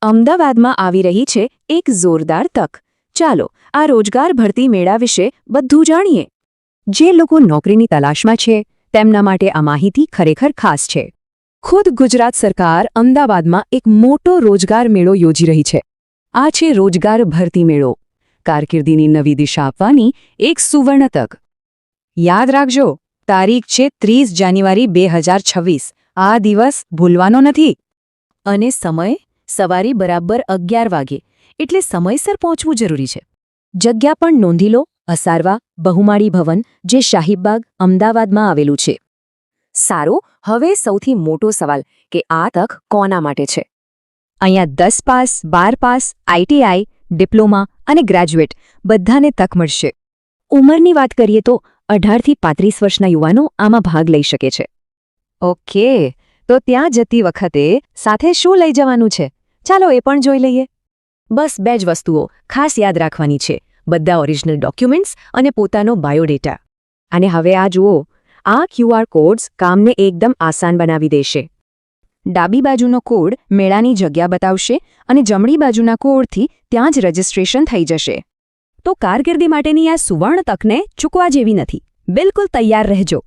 અમદાવાદમાં આવી રહી છે એક જોરદાર તક. ચાલો આ રોજગાર ભરતી મેળા વિશે બધું જાણીએ. જે લોકો નોકરીની તલાશમાં છે તેમના માટે આ માહિતી ખરેખર ખાસ છે. ખુદ ગુજરાત સરકાર અમદાવાદમાં એક મોટો રોજગાર મેળો યોજી રહી છે. આ છે રોજગાર ભરતી મેળો. કારકિર્દીની નવી દિશા આપવાની એક સુવર્ણ તક. યાદ રાખજો, તારીખ છે 30 જાન્યુઆરી 2026. આ દિવસ ભૂલવાનો નથી. અને સમય સવારે બરાબર 11 વાગે, એટલે સમયસર પહોંચવું જરૂરી છે. જગ્યા પણ નોંધી લો, અસારવા બહુમાળી ભવન, જે શાહીબાગ અમદાવાદમાં આવેલું છે. સારું, હવે સૌથી મોટો સવાલ કે આ તક કોના માટે છે? અહીંયા 10 પાસ, 12 પાસ, આઈટીઆઈ, ડિપ્લોમા અને ગ્રેજ્યુએટ બધાને તક મળશે. ઉંમરની વાત કરીએ તો 18 થી 35 વર્ષના યુવાનો આમાં ભાગ લઈ શકે છે. ઓકે, તો ત્યાં જતી વખતે સાથે શું લઈ જવાનું છે? ચાલો એ પણ જોઈ લઈએ. બસ 2 જ વસ્તુઓ ખાસ યાદ રાખવાની છે: બધા ઓરિજિનલ ડોક્યુમેન્ટ્સ અને પોતાનો બાયોડેટા. અને હવે આ જુઓ, આ QR કોડ્સ કામને એકદમ આસાન બનાવી દેશે. ડાબી બાજુનો કોડ મેળાની જગ્યા બતાવશે અને જમણી બાજુના કોડથી ત્યાં જ રજિસ્ટ્રેશન થઈ જશે. તો કારકિર્દી માટેની આ સુવર્ણ તકને ચૂકવા જેવી નથી. બિલકુલ તૈયાર રહેજો.